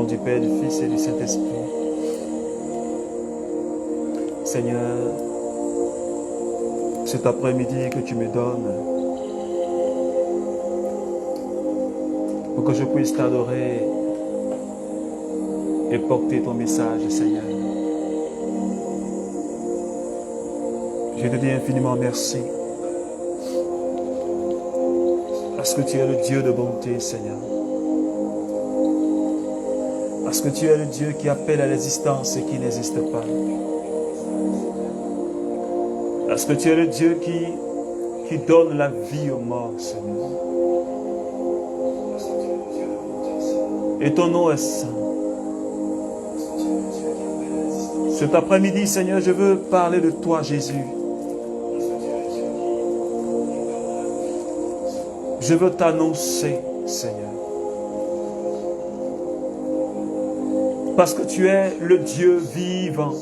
du Père, du Fils et du Saint-Esprit. Seigneur, cet après-midi que tu me donnes, pour que je puisse t'adorer et porter ton message, Seigneur. Je te dis infiniment merci. Parce que tu es le Dieu de bonté, Seigneur. Parce que tu es le Dieu qui appelle à l'existence ce qui n'existe pas. Parce que tu es le Dieu qui donne la vie aux morts, Seigneur. Et ton nom est saint. Cet après-midi, Seigneur, je veux parler de toi, Jésus. Je veux t'annoncer, Seigneur. Parce que tu es le Dieu vivant.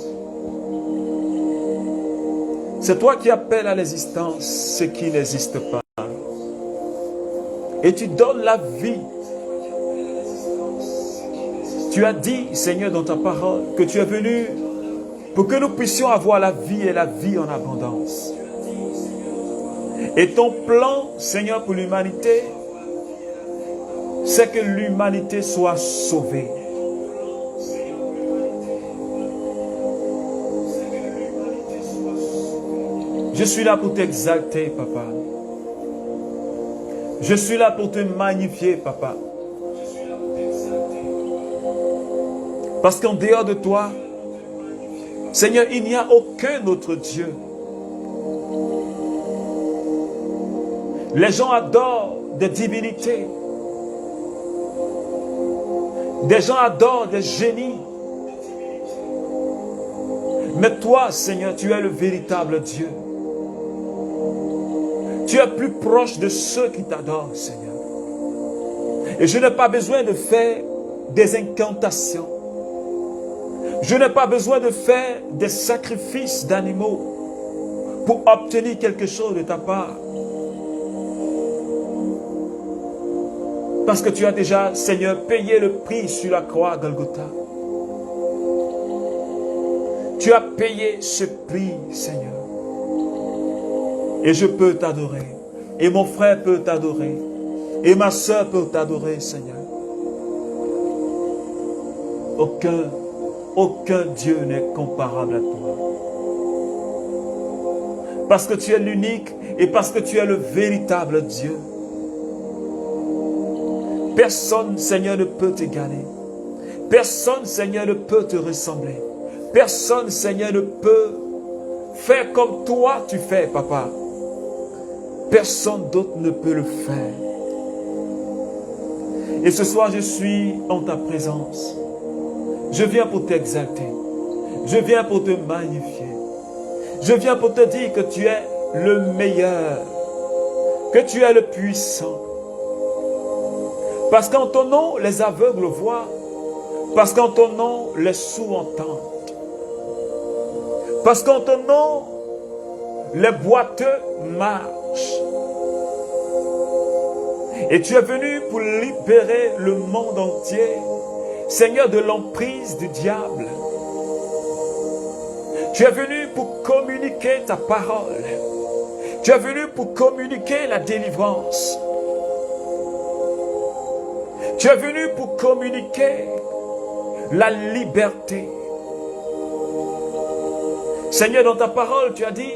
C'est toi qui appelles à l'existence ce qui n'existe pas. Et tu donnes la vie. Tu as dit, Seigneur, dans ta parole, que tu es venu pour que nous puissions avoir la vie et la vie en abondance. Et ton plan, Seigneur, pour l'humanité, c'est que l'humanité soit sauvée. Je suis là pour t'exalter, Papa. Je suis là pour te magnifier, Papa. Parce qu'en dehors de toi, Seigneur, il n'y a aucun autre Dieu. Les gens adorent des divinités. Des gens adorent des génies. Mais toi, Seigneur, tu es le véritable Dieu. Tu es plus proche de ceux qui t'adorent, Seigneur. Et je n'ai pas besoin de faire des incantations. Je n'ai pas besoin de faire des sacrifices d'animaux pour obtenir quelque chose de ta part. Parce que tu as déjà, Seigneur, payé le prix sur la croix Golgotha. Tu as payé ce prix, Seigneur. Et je peux t'adorer. Et mon frère peut t'adorer. Et ma soeur peut t'adorer, Seigneur. Aucun Dieu n'est comparable à toi. Parce que tu es l'unique et parce que tu es le véritable Dieu. Personne, Seigneur, ne peut t'égaler. Personne, Seigneur, ne peut te ressembler. Personne, Seigneur, ne peut faire comme toi tu fais, Papa. Personne d'autre ne peut le faire. Et ce soir, je suis en ta présence. Je viens pour t'exalter. Je viens pour te magnifier. Je viens pour te dire que tu es le meilleur. Que tu es le puissant. Parce qu'en ton nom, les aveugles voient. Parce qu'en ton nom, les sourds entendent. Parce qu'en ton nom, les boiteux marchent. Et tu es venu pour libérer le monde entier, Seigneur, de l'emprise du diable. Tu es venu pour communiquer ta parole. Tu es venu pour communiquer la délivrance. Tu es venu pour communiquer la liberté. Seigneur, dans ta parole, tu as dit,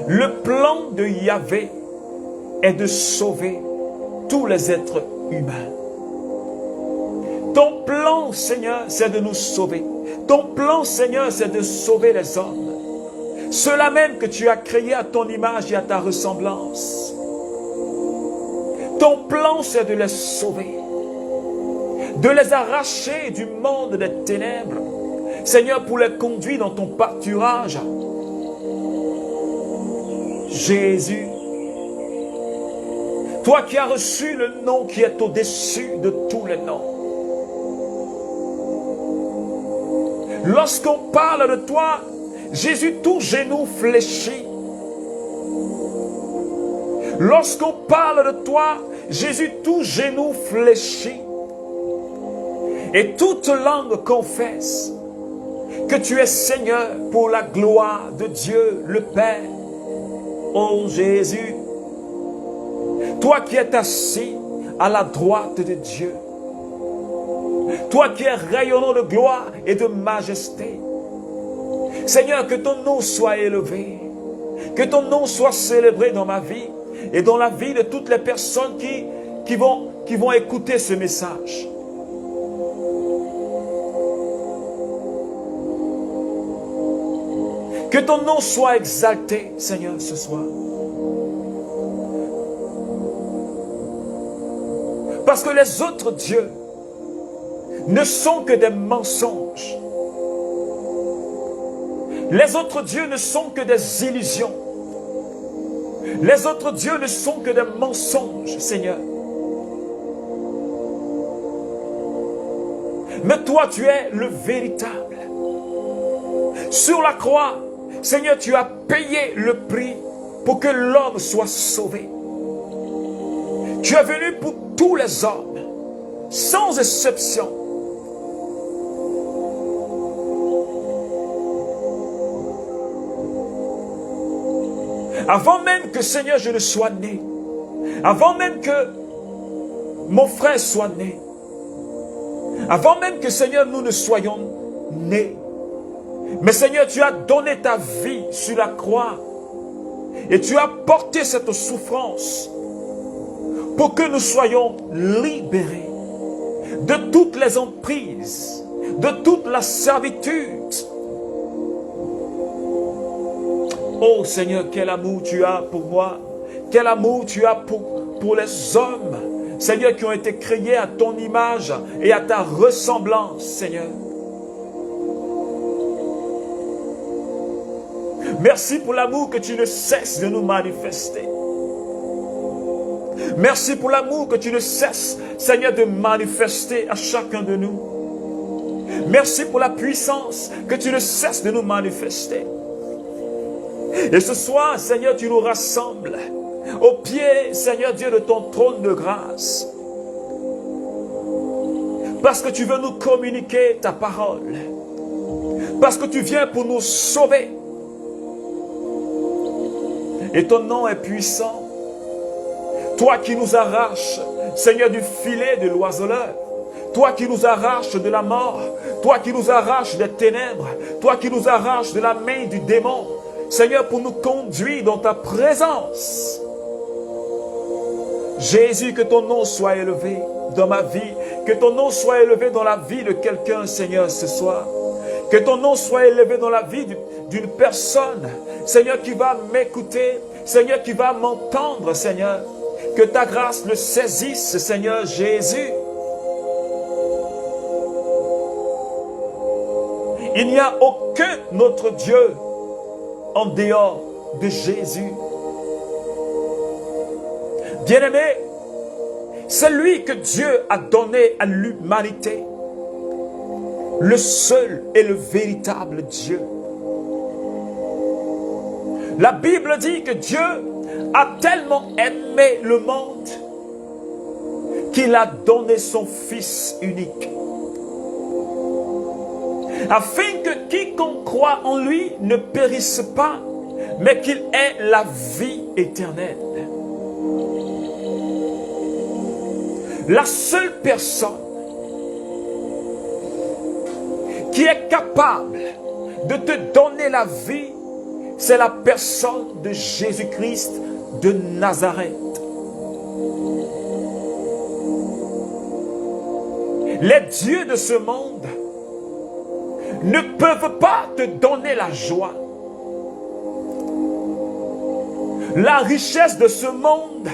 le plan de Yahvé est de sauver tous les êtres humains. Ton plan, Seigneur, c'est de nous sauver. Ton plan, Seigneur, c'est de sauver les hommes. Ceux-là même que tu as créés à ton image et à ta ressemblance. Ton plan, c'est de les sauver. De les arracher du monde des ténèbres. Seigneur, pour les conduire dans ton pâturage. Jésus, toi qui as reçu le nom qui est au-dessus de tous les noms. Lorsqu'on parle de toi, Jésus, tout genou fléchit. Lorsqu'on parle de toi, Jésus, tout genou fléchit. Et toute langue confesse que tu es Seigneur pour la gloire de Dieu le Père. Ô Jésus, toi qui es assis à la droite de Dieu, toi qui es rayonnant de gloire et de majesté, Seigneur, que ton nom soit élevé, que ton nom soit célébré dans ma vie et dans la vie de toutes les personnes qui vont écouter ce message. Que ton nom soit exalté, Seigneur, ce soir. Parce que les autres dieux ne sont que des mensonges. Les autres dieux ne sont que des illusions. Les autres dieux ne sont que des mensonges, Seigneur. Mais toi, tu es le véritable. Sur la croix, Seigneur, tu as payé le prix pour que l'homme soit sauvé. Tu es venu pour tous les hommes, sans exception. Avant même que, Seigneur, je ne sois né, avant même que mon frère soit né, avant même que, Seigneur, nous ne soyons nés, mais Seigneur, tu as donné ta vie sur la croix et tu as porté cette souffrance pour que nous soyons libérés de toutes les emprises, de toute la servitude. Oh Seigneur, quel amour tu as pour moi, quel amour tu as pour les hommes, Seigneur, qui ont été créés à ton image et à ta ressemblance, Seigneur. Merci pour l'amour que tu ne cesses de nous manifester. Merci pour l'amour que tu ne cesses, Seigneur, de manifester à chacun de nous. Merci pour la puissance que tu ne cesses de nous manifester. Et ce soir, Seigneur, tu nous rassembles au pied, Seigneur Dieu, de ton trône de grâce. Parce que tu veux nous communiquer ta parole. Parce que tu viens pour nous sauver. Et ton nom est puissant. Toi qui nous arraches, Seigneur, du filet de l'oiseleur. Toi qui nous arraches de la mort. Toi qui nous arraches des ténèbres. Toi qui nous arraches de la main du démon. Seigneur, pour nous conduire dans ta présence. Jésus, que ton nom soit élevé dans ma vie. Que ton nom soit élevé dans la vie de quelqu'un, Seigneur, ce soir. Que ton nom soit élevé dans la vie d'une personne, Seigneur, qui va m'écouter, Seigneur, qui va m'entendre, Seigneur. Que ta grâce le saisisse, Seigneur Jésus. Il n'y a aucun autre Dieu en dehors de Jésus. Bien-aimé, c'est lui que Dieu a donné à l'humanité. Le seul et le véritable Dieu. La Bible dit que Dieu a tellement aimé le monde qu'il a donné son Fils unique. Afin que quiconque croit en lui ne périsse pas, mais qu'il ait la vie éternelle. La seule personne qui est capable de te donner la vie, c'est la personne de Jésus-Christ de Nazareth. Les dieux de ce monde ne peuvent pas te donner la joie. La richesse de ce monde,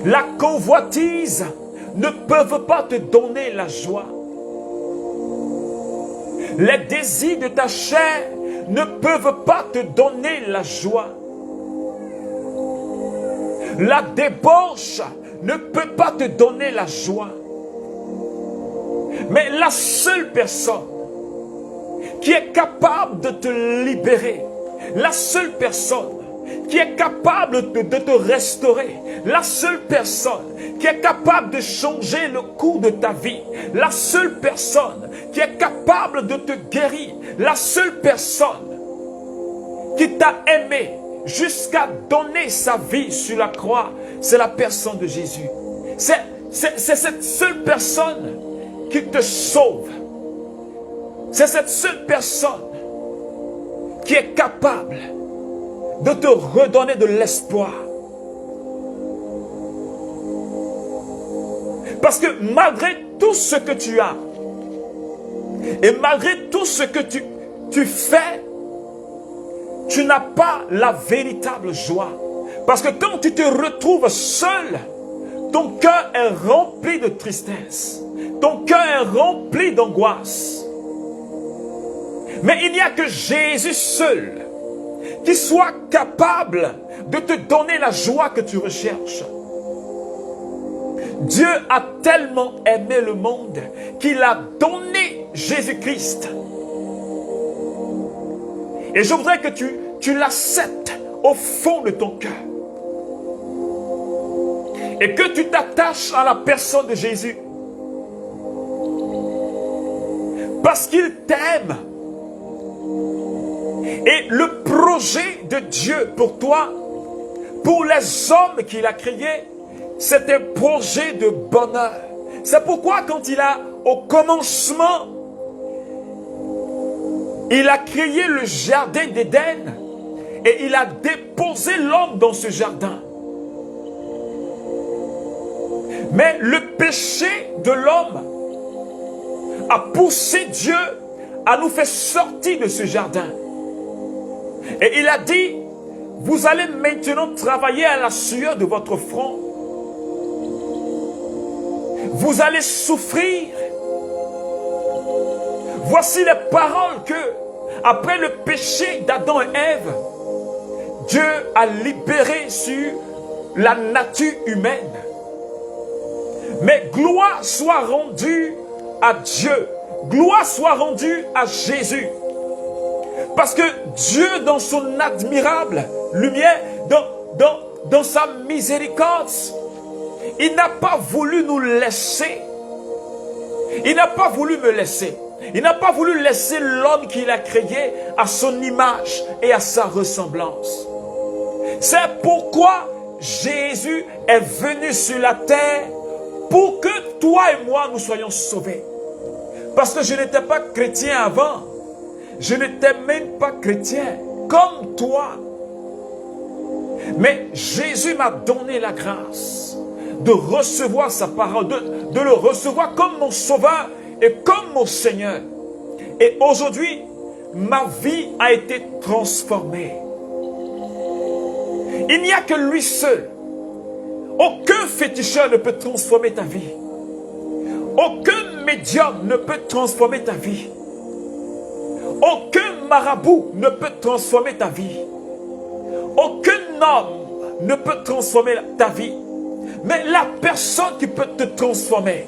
la convoitise ne peuvent pas te donner la joie. Les désirs de ta chair ne peuvent pas te donner la joie. La débauche ne peut pas te donner la joie. Mais la seule personne qui est capable de te libérer, la seule personne qui est capable de te restaurer, la seule personne qui est capable de changer le cours de ta vie, la seule personne qui est capable de te guérir, la seule personne qui t'a aimé jusqu'à donner sa vie sur la croix, c'est la personne de Jésus. C'est cette seule personne qui te sauve. C'est cette seule personne qui est capable de te redonner de l'espoir. Parce que malgré tout ce que tu as, et malgré tout ce que tu fais, tu n'as pas la véritable joie. Parce que quand tu te retrouves seul, ton cœur est rempli de tristesse. Ton cœur est rempli d'angoisse. Mais il n'y a que Jésus seul qui soit capable de te donner la joie que tu recherches. Dieu a tellement aimé le monde qu'il a donné Jésus-Christ. Et je voudrais que tu l'acceptes au fond de ton cœur. Et que tu t'attaches à la personne de Jésus. Parce qu'il t'aime. Et le projet de Dieu pour toi, pour les hommes qu'il a créés, c'est un projet de bonheur. C'est pourquoi quand au commencement, il a créé le jardin d'Éden et il a déposé l'homme dans ce jardin. Mais le péché de l'homme a poussé Dieu à nous faire sortir de ce jardin. Et il a dit, vous allez maintenant travailler à la sueur de votre front. Vous allez souffrir. Voici les paroles que, après le péché d'Adam et Ève, Dieu a libéré sur la nature humaine. Mais gloire soit rendue à Dieu. Gloire soit rendue à Jésus. Parce que Dieu, dans son admirable lumière, dans sa miséricorde, il n'a pas voulu nous laisser. Il n'a pas voulu me laisser. Il n'a pas voulu laisser l'homme qu'il a créé à son image et à sa ressemblance. C'est pourquoi Jésus est venu sur la terre pour que toi et moi nous soyons sauvés. Parce que je n'étais pas chrétien avant. Je n'étais même pas chrétien comme toi. Mais Jésus m'a donné la grâce de recevoir sa parole, de le recevoir comme mon sauveur et comme mon Seigneur. Et aujourd'hui, ma vie a été transformée. Il n'y a que lui seul. Aucun féticheur ne peut transformer ta vie. Aucun médium ne peut transformer ta vie. Aucun marabout ne peut transformer ta vie. Aucun homme ne peut transformer ta vie. Mais la personne qui peut te transformer,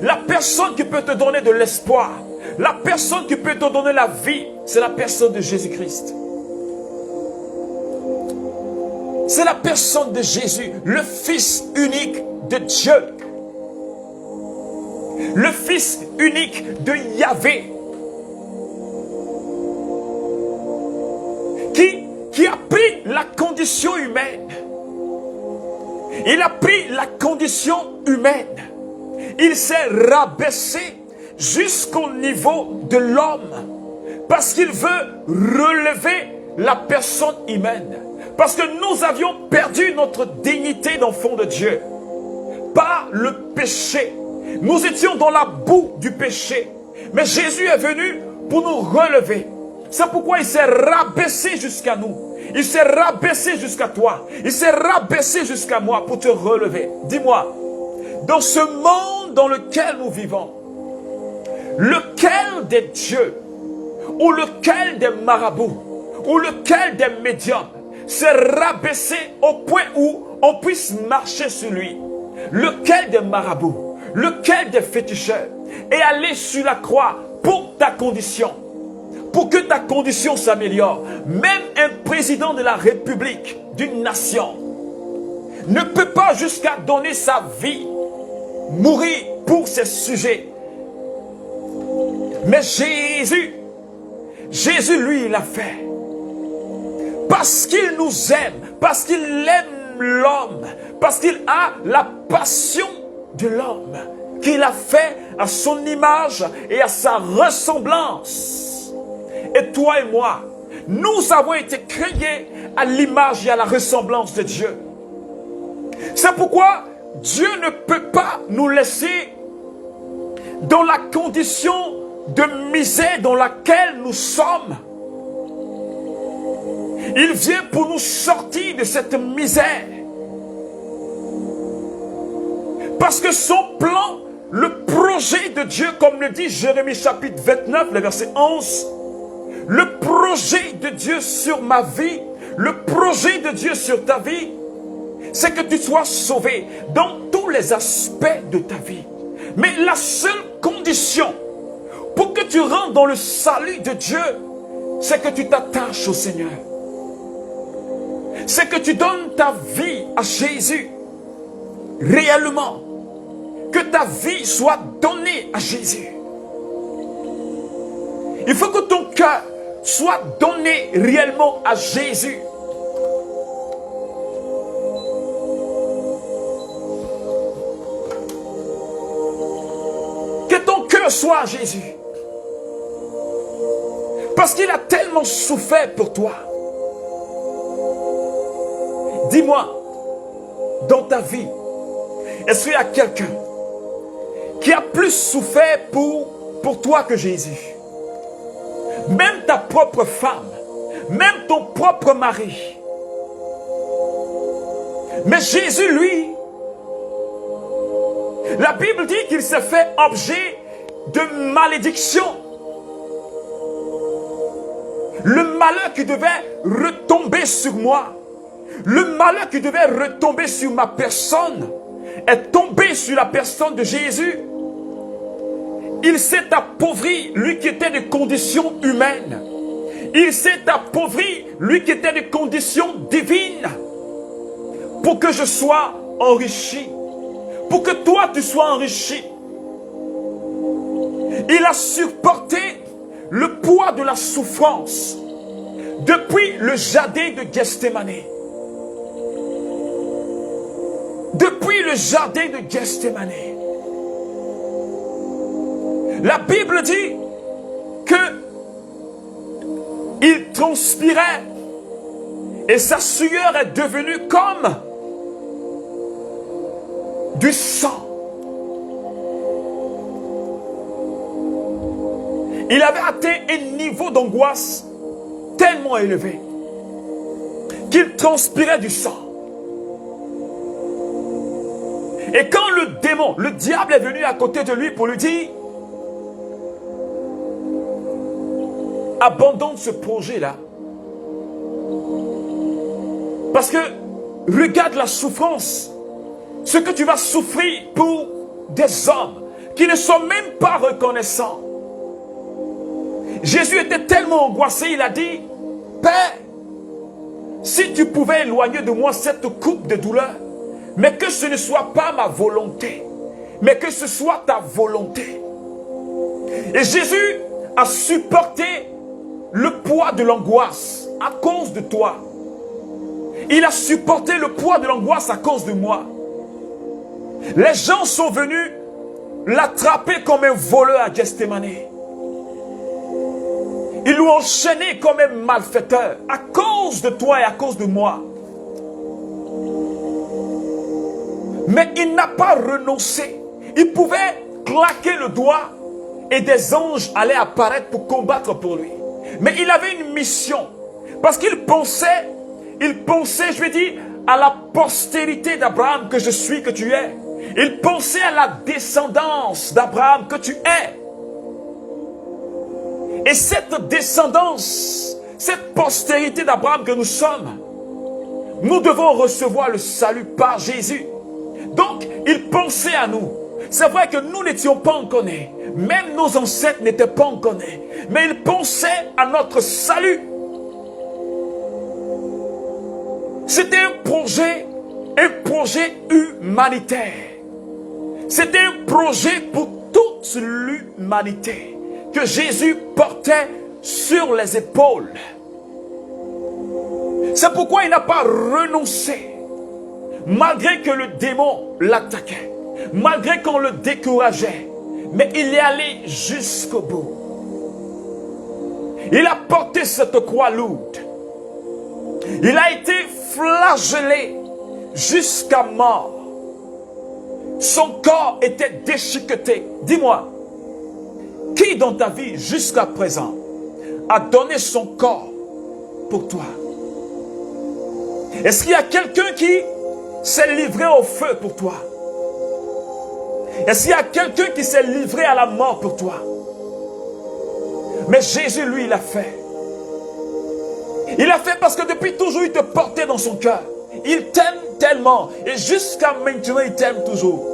la personne qui peut te donner de l'espoir, la personne qui peut te donner la vie, c'est la personne de Jésus-Christ. C'est la personne de Jésus, le Fils unique de Dieu. Le Fils unique de Yahvé. Qui a pris la condition humaine. Il a pris la condition humaine. Il s'est rabaissé jusqu'au niveau de l'homme. Parce qu'il veut relever la personne humaine. Parce que nous avions perdu notre dignité d'enfant de Dieu. Par le péché. Nous étions dans la boue du péché. Mais Jésus est venu pour nous relever. C'est pourquoi il s'est rabaissé jusqu'à nous. Il s'est rabaissé jusqu'à toi. Il s'est rabaissé jusqu'à moi pour te relever. Dis-moi, dans ce monde dans lequel nous vivons, lequel des dieux, ou lequel des marabouts, ou lequel des médiums s'est rabaissé au point où on puisse marcher sur lui? Lequel des marabouts, lequel des féticheurs est allé sur la croix pour ta condition? pour que ta condition s'améliore. Même un président de la République, d'une nation, ne peut pas jusqu'à donner sa vie, mourir pour ses sujets. Mais Jésus, lui, il l'a fait. Parce qu'il nous aime, parce qu'il aime l'homme, parce qu'il a la passion de l'homme, qu'il a fait à son image et à sa ressemblance. Et toi et moi, nous avons été créés à l'image et à la ressemblance de Dieu. C'est pourquoi Dieu ne peut pas nous laisser dans la condition de misère dans laquelle nous sommes. Il vient pour nous sortir de cette misère. Parce que son plan, le projet de Dieu, comme le dit Jérémie chapitre 29, le verset 11, le projet de Dieu sur ma vie, le projet de Dieu sur ta vie, c'est que tu sois sauvé dans tous les aspects de ta vie. Mais la seule condition pour que tu rentres dans le salut de Dieu, c'est que tu t'attaches au Seigneur. C'est que tu donnes ta vie à Jésus, réellement. Que ta vie soit donnée à Jésus. Il faut que ton cœur soit donné réellement à Jésus. Que ton cœur soit à Jésus. Parce qu'il a tellement souffert pour toi. Dis-moi, dans ta vie, est-ce qu'il y a quelqu'un qui a plus souffert pour toi que Jésus? Même ta propre femme, même ton propre mari. Mais Jésus, lui, la Bible dit qu'il s'est fait objet de malédiction. Le malheur qui devait retomber sur moi, le malheur qui devait retomber sur ma personne, est tombé sur la personne de Jésus. Il s'est appauvri, lui qui était de condition humaine. Il s'est appauvri, lui qui était de condition divine, pour que je sois enrichi, pour que toi tu sois enrichi. Il a supporté le poids de la souffrance depuis le jardin de Gethsémane. Depuis le jardin de Gethsémane. La Bible dit que il transpirait et sa sueur est devenue comme du sang. Il avait atteint un niveau d'angoisse tellement élevé qu'il transpirait du sang. Et quand le démon, le diable est venu à côté de lui pour lui dire: abandonne ce projet-là. Parce que regarde la souffrance, ce que tu vas souffrir pour des hommes qui ne sont même pas reconnaissants. Jésus était tellement angoissé, il a dit: Père, si tu pouvais éloigner de moi cette coupe de douleur, mais que ce ne soit pas ma volonté, mais que ce soit ta volonté. Et Jésus a supporté le poids de l'angoisse à cause de toi. Il a supporté le poids de l'angoisse à cause de moi. Les gens sont venus l'attraper comme un voleur à Gethsémane. Ils l'ont enchaîné comme un malfaiteur à cause de toi et à cause de moi. Mais il n'a pas renoncé. Il pouvait claquer le doigt et des anges allaient apparaître pour combattre pour lui. Mais il avait une mission. Parce qu'il pensait, je vais dire, à la postérité d'Abraham que je suis, que tu es. Il pensait à la descendance d'Abraham que tu es. Et cette descendance, cette postérité d'Abraham que nous sommes, nous devons recevoir le salut par Jésus. Donc, il pensait à nous. C'est vrai que nous n'étions pas encore nés, même nos ancêtres n'étaient pas encore nés, mais ils pensaient à notre salut. C'était un projet humanitaire. C'était un projet pour toute l'humanité que Jésus portait sur les épaules. C'est pourquoi il n'a pas renoncé, malgré que le démon l'attaquait, malgré qu'on le décourageait, mais il est allé jusqu'au bout. Il a porté cette croix lourde. Il a été flagellé jusqu'à mort. Son corps était déchiqueté. Dis-moi, qui dans ta vie jusqu'à présent a donné son corps pour toi? Est-ce qu'il y a quelqu'un qui s'est livré au feu pour toi? Est-ce qu'il y a quelqu'un qui s'est livré à la mort pour toi? Mais Jésus, lui, il a fait. Il a fait parce que depuis toujours, il te portait dans son cœur. Il t'aime tellement. Et jusqu'à maintenant, il t'aime toujours.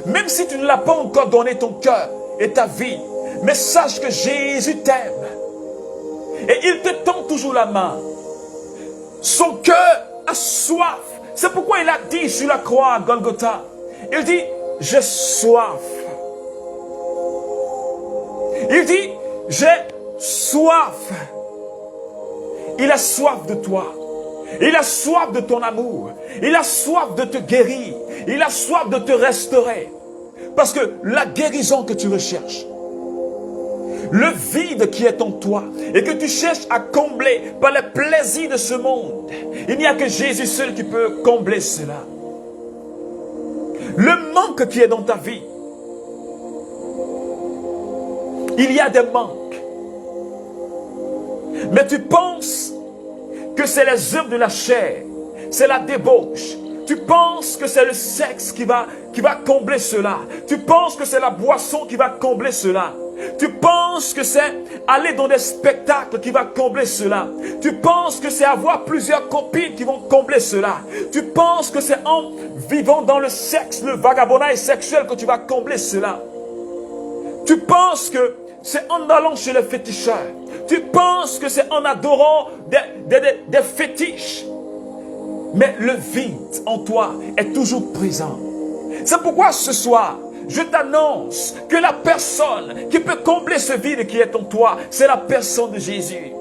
Même si tu ne l'as pas encore donné ton cœur et ta vie. Mais sache que Jésus t'aime. Et il te tend toujours la main. Son cœur a soif. C'est pourquoi il a dit sur la croix à Golgotha. Il dit, j'ai soif. Il dit, j'ai soif. Il a soif de toi. Il a soif de ton amour. Il a soif de te guérir. Il a soif de te restaurer. Parce que la guérison que tu recherches, le vide qui est en toi et que tu cherches à combler par les plaisirs de ce monde, il n'y a que Jésus seul qui peut combler cela. Le manque qui est dans ta vie, il y a des manques. Mais tu penses que c'est les œuvres de la chair, c'est la débauche. Tu penses que c'est le sexe qui va combler cela. Tu penses que c'est la boisson qui va combler cela. Tu penses que c'est aller dans des spectacles qui va combler cela. Tu penses que c'est avoir plusieurs copines qui vont combler cela. Tu penses que c'est en vivant dans le sexe, le vagabondage sexuel que tu vas combler cela. Tu penses que c'est en allant chez les féticheurs. Tu penses que c'est en adorant des fétiches. Mais le vide en toi est toujours présent. C'est pourquoi ce soir, je t'annonce que la personne qui peut combler ce vide qui est en toi, c'est la personne de Jésus.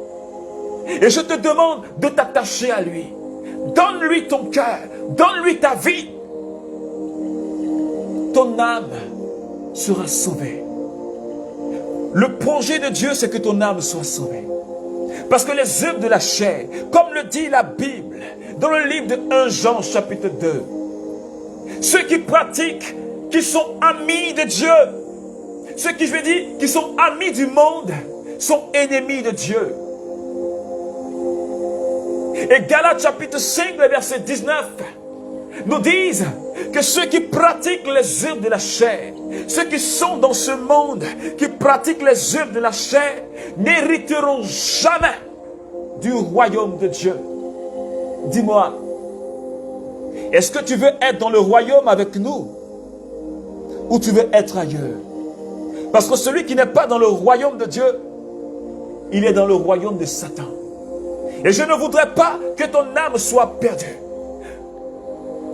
Et je te demande de t'attacher à lui. Donne-lui ton cœur, donne-lui ta vie. Ton âme sera sauvée. Le projet de Dieu, c'est que ton âme soit sauvée. Parce que les œuvres de la chair, comme le dit la Bible, dans le livre de 1 Jean chapitre 2, ceux qui pratiquent, qui sont amis de Dieu, ceux qui, je veux dire, qui sont amis du monde, sont ennemis de Dieu. Et Galates chapitre 5, le verset 19, nous disent que ceux qui pratiquent les œuvres de la chair, ceux qui sont dans ce monde, qui pratiquent les œuvres de la chair, n'hériteront jamais du royaume de Dieu. Dis-moi, est-ce que tu veux être dans le royaume avec nous ou tu veux être ailleurs? Parce que celui qui n'est pas dans le royaume de Dieu, il est dans le royaume de Satan. Et je ne voudrais pas que ton âme soit perdue.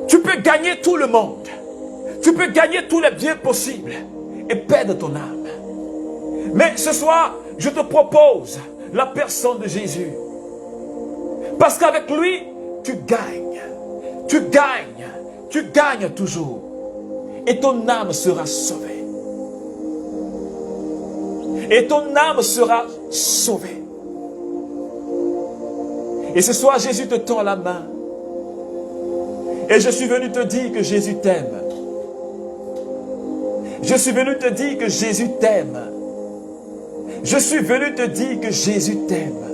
Tu peux gagner tout le monde. Tu peux gagner tous les biens possibles et perdre ton âme. Mais ce soir, je te propose la personne de Jésus. Parce qu'avec lui, tu gagnes. Tu gagnes. Tu gagnes toujours. Et ton âme sera sauvée. Et ton âme sera sauvée. Et ce soir, Jésus te tend la main. Et je suis venu te dire que Jésus t'aime. Je suis venu te dire que Jésus t'aime. Je suis venu te dire que Jésus t'aime.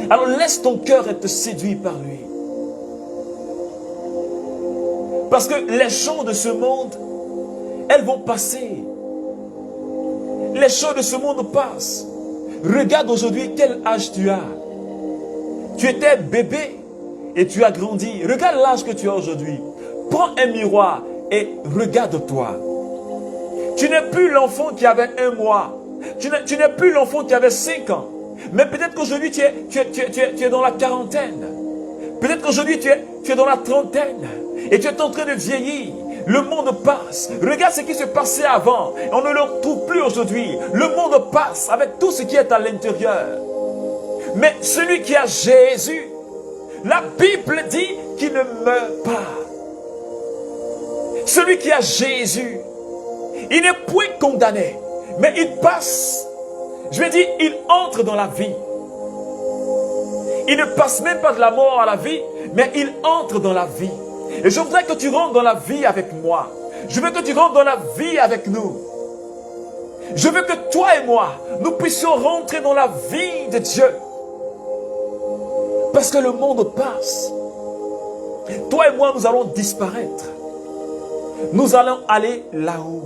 Alors laisse ton cœur être séduit par lui. Parce que les choses de ce monde, elles vont passer. Les choses de ce monde passent. Regarde aujourd'hui quel âge tu as. Tu étais bébé et tu as grandi. Regarde l'âge que tu as aujourd'hui. Prends un miroir et regarde-toi. Tu n'es plus l'enfant qui avait 1 mois. Tu n'es plus l'enfant qui avait 5 ans. Mais peut-être qu'aujourd'hui, tu es dans la quarantaine. Peut-être qu'aujourd'hui, tu es dans la trentaine. Et tu es en train de vieillir. Le monde passe. Regarde ce qui se passait avant. On ne le retrouve plus aujourd'hui. Le monde passe avec tout ce qui est à l'intérieur. Mais celui qui a Jésus, la Bible dit qu'il ne meurt pas. Celui qui a Jésus, il n'est point condamné, mais il passe. Je vais dire, il entre dans la vie. Il ne passe même pas de la mort à la vie, mais il entre dans la vie. Et je voudrais que tu rentres dans la vie avec moi. Je veux que tu rentres dans la vie avec nous. Je veux que toi et moi, nous puissions rentrer dans la vie de Dieu. Parce que le monde passe. Toi et moi, nous allons disparaître. Nous allons aller là-haut,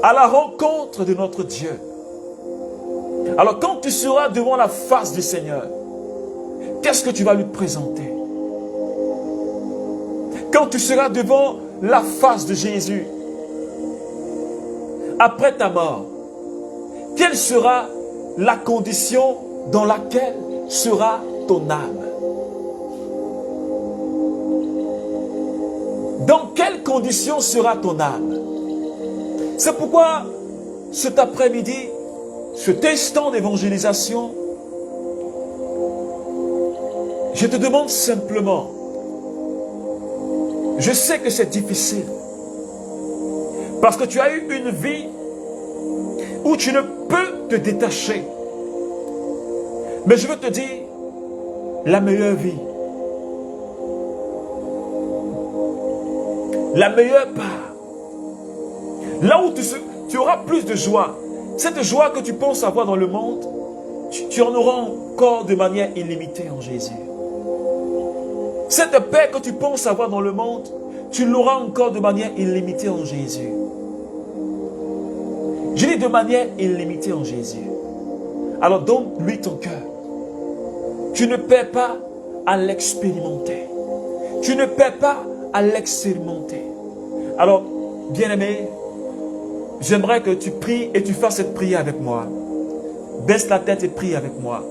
à la rencontre de notre Dieu. Alors quand tu seras devant la face du Seigneur, qu'est-ce que tu vas lui présenter? Quand tu seras devant la face de Jésus, après ta mort, quelle sera la condition dans laquelle sera ton âme? Dans quelles conditions sera ton âme? C'est pourquoi cet après-midi, cet instant d'évangélisation, je te demande simplement, je sais que c'est difficile, parce que tu as eu une vie où tu ne peux te détacher. Mais je veux te dire, la meilleure vie, la meilleure part, là où tu auras plus de joie, cette joie que tu penses avoir dans le monde, tu en auras encore de manière illimitée en Jésus. Cette paix que tu penses avoir dans le monde, tu l'auras encore de manière illimitée en Jésus. Je dis de manière illimitée en Jésus. Alors donne-lui ton cœur. Tu ne perds pas à l'expérimenter. Tu ne perds pas à l'expérimenter. Alors, bien-aimé, j'aimerais que tu pries et tu fasses cette prière avec moi. Baisse la tête et prie avec moi.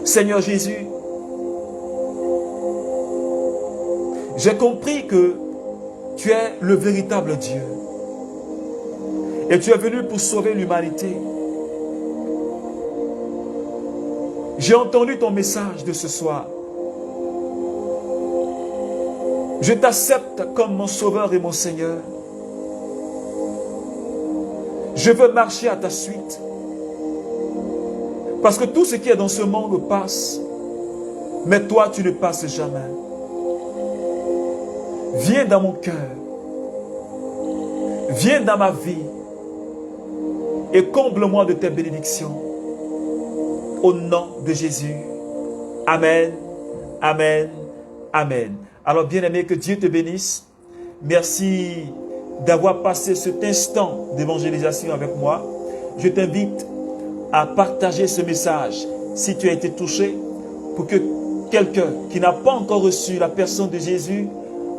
Seigneur Jésus, j'ai compris que tu es le véritable Dieu. Et tu es venu pour sauver l'humanité. J'ai entendu ton message de ce soir. Je t'accepte comme mon sauveur et mon Seigneur. Je veux marcher à ta suite. Parce que tout ce qui est dans ce monde passe. Mais toi, tu ne passes jamais. Viens dans mon cœur. Viens dans ma vie. Et comble-moi de tes bénédictions. Au nom de Jésus. Amen. Amen. Amen. Alors bien-aimé, que Dieu te bénisse. Merci d'avoir passé cet instant d'évangélisation avec moi. Je t'invite à partager ce message si tu as été touché, pour que quelqu'un qui n'a pas encore reçu la personne de Jésus,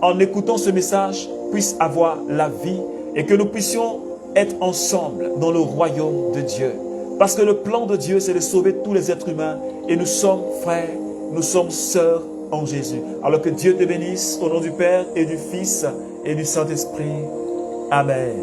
en écoutant ce message, puisse avoir la vie et que nous puissions être ensemble dans le royaume de Dieu. Parce que le plan de Dieu, c'est de sauver tous les êtres humains et nous sommes frères, nous sommes sœurs en Jésus. Alors que Dieu te bénisse au nom du Père et du Fils et du Saint-Esprit. Amen.